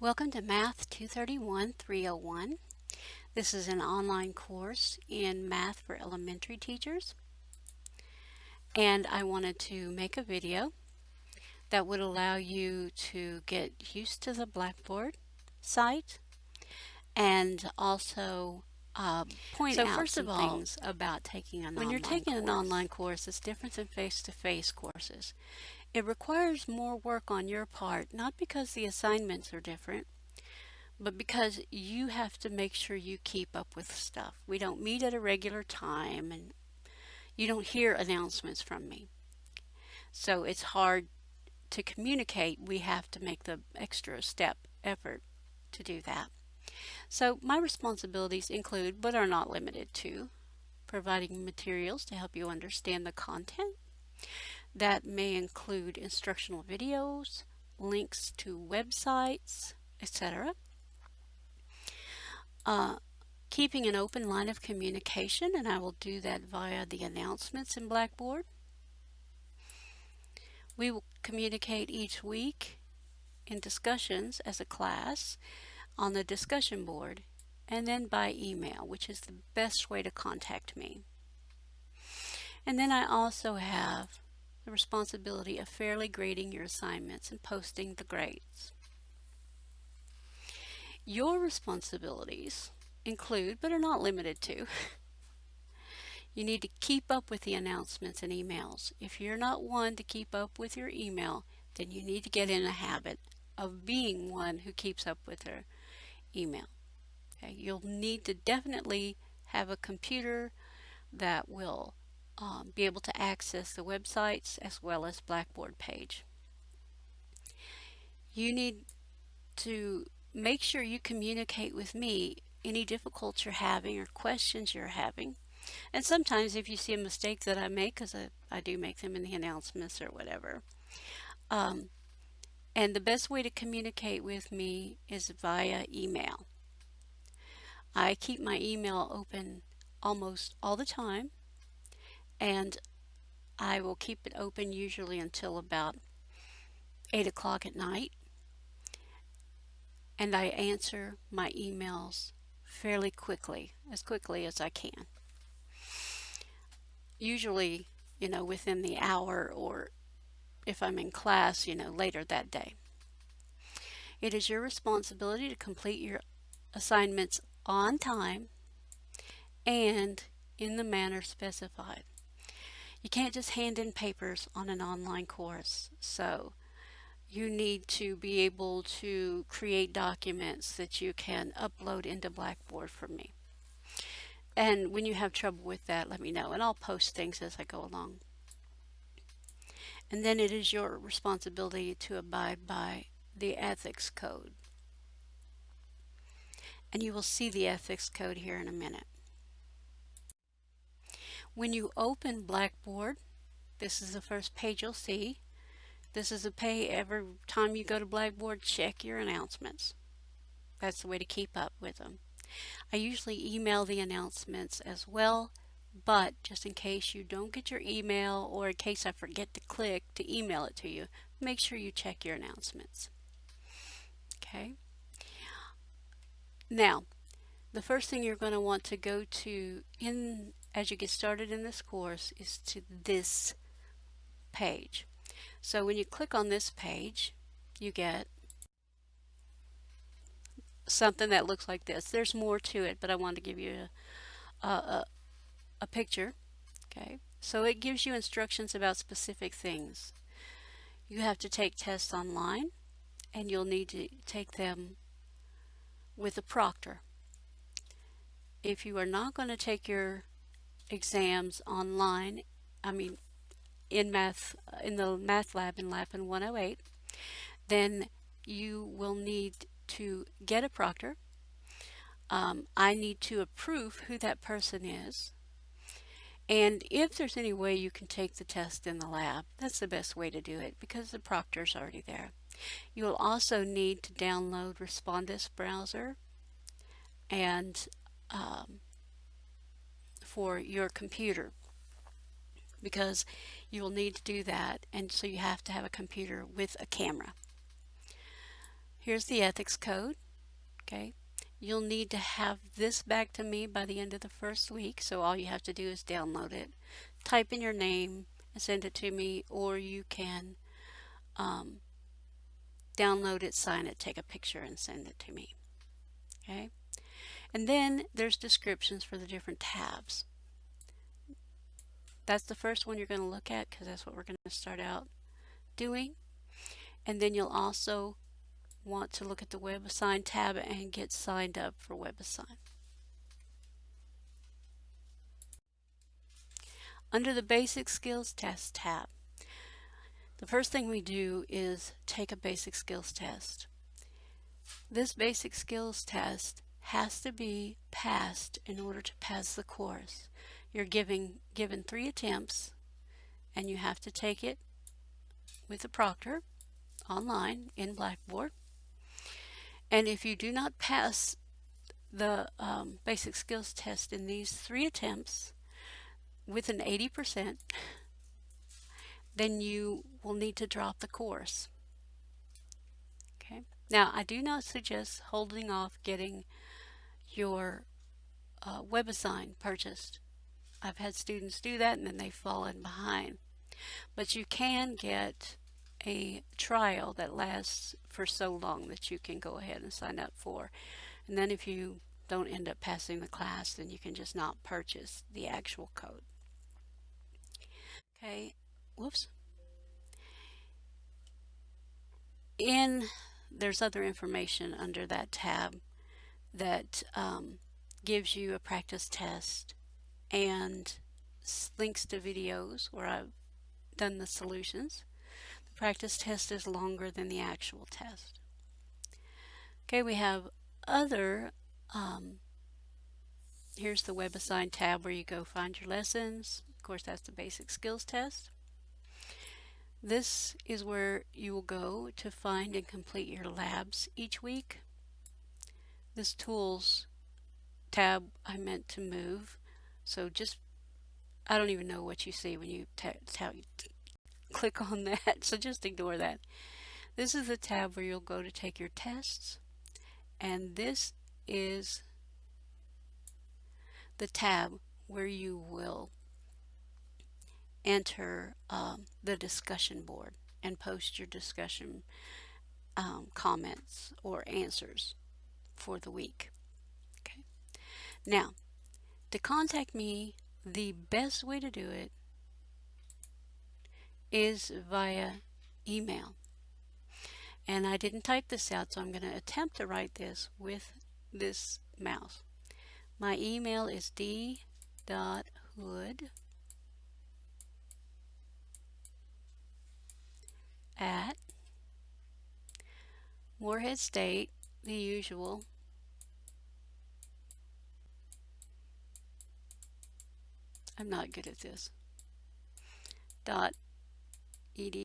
Welcome to Math 231-301. This is an online course in math for elementary teachers, and I wanted to make a video that would allow you to get used to the Blackboard site and also point out first some of all, things about taking an when online you're taking course. an online course, it's different than face-to-face courses. It requires more work on your part, not because the assignments are different, but because you have to make sure you keep up with stuff. We don't meet at a regular time, and you don't hear announcements from me. So it's hard to communicate. We have to make the extra effort to do that. So my responsibilities include, but are not limited to, providing materials to help you understand the content. That may include instructional videos, links to websites, etc. Keeping an open line of communication, and I will do that via the announcements in Blackboard. We will communicate each week in discussions as a class on the discussion board, and then by email, which is the best way to contact me. And then I also have the responsibility of fairly grading your assignments and posting the grades. Your responsibilities include, but are not limited to, you need to keep up with the announcements and emails. If you're not one to keep up with your email, then you need to get in a habit of being one who keeps up with their email. Okay? You'll need to definitely have a computer that will be able to access the websites as well as Blackboard page. You need to make sure you communicate with me any difficulties you're having or questions you're having. And sometimes if you see a mistake that I make, because I do make them in the announcements or whatever. And the best way to communicate with me is via email. I keep my email open almost all the time, and I will keep it open usually until about 8 o'clock at night. And I answer my emails fairly quickly as I can. Usually, within the hour, or if I'm in class, later that day. It is your responsibility to complete your assignments on time and in the manner specified. You can't just hand in papers on an online course, so you need to be able to create documents that you can upload into Blackboard for me. And when you have trouble with that, let me know, and I'll post things as I go along. And then it is your responsibility to abide by the ethics code. And you will see the ethics code here in a minute. When you open Blackboard, this is the first page you'll see. This is a page every time you go to Blackboard, check your announcements. That's the way to keep up with them. I usually email the announcements as well, but just in case you don't get your email or in case I forget to click to email it to you, make sure you check your announcements. Okay. Now, the first thing you're going to want to go to as you get started in this course is to this page. So when you click on this page, you get something that looks like this. There's more to it, but I wanted to give you a picture. Okay, so it gives you instructions about specific things. You have to take tests online, and you'll need to take them with a proctor. If you are not going to take your exams online, in the math lab in Lapin 108, then you will need to get a proctor. I need to approve who that person is. And if there's any way you can take the test in the lab, that's the best way to do it because the proctor's already there. You will also need to download Respondus browser and for your computer, because you will need to do that, and so you have to have a computer with a camera. Here's the ethics code. Okay. You'll need to have this back to me by the end of the first week, so all you have to do is download it, type in your name, and send it to me, or you can download it, sign it, take a picture, and send it to me. Okay. And then there's descriptions for the different tabs. That's the first one you're going to look at because that's what we're going to start out doing. And then you'll also want to look at the WebAssign tab and get signed up for WebAssign. Under the Basic Skills Test tab, the first thing we do is take a basic skills test. This basic skills test has to be passed in order to pass the course. You're given 3 attempts, and you have to take it with a proctor online in Blackboard. And if you do not pass the basic skills test in these 3 attempts with an 80%, then you will need to drop the course. Okay. Now, I do not suggest holding off getting your WebAssign purchased. I've had students do that and then they've fallen behind. But you can get a trial that lasts for so long that you can go ahead and sign up for. And then if you don't end up passing the class, then you can just not purchase the actual code. Okay, whoops. There's other information under that tab that gives you a practice test and links to videos where I've done the solutions. The practice test is longer than the actual test. Okay, we have other, here's the WebAssign tab where you go find your lessons. Of course, that's the basic skills test. This is where you will go to find and complete your labs each week. This tools tab I meant to move, so just, I don't even know what you see when you click on that, so just ignore that. This is the tab where you'll go to take your tests, and this is the tab where you will enter the discussion board and post your discussion comments or answers for the week. Okay. Now, to contact me, the best way to do it is via email. And I didn't type this out, so I'm going to attempt to write this with this mouse. My email is d.hood@Morehead State, the usual, I'm not good at this, .edu.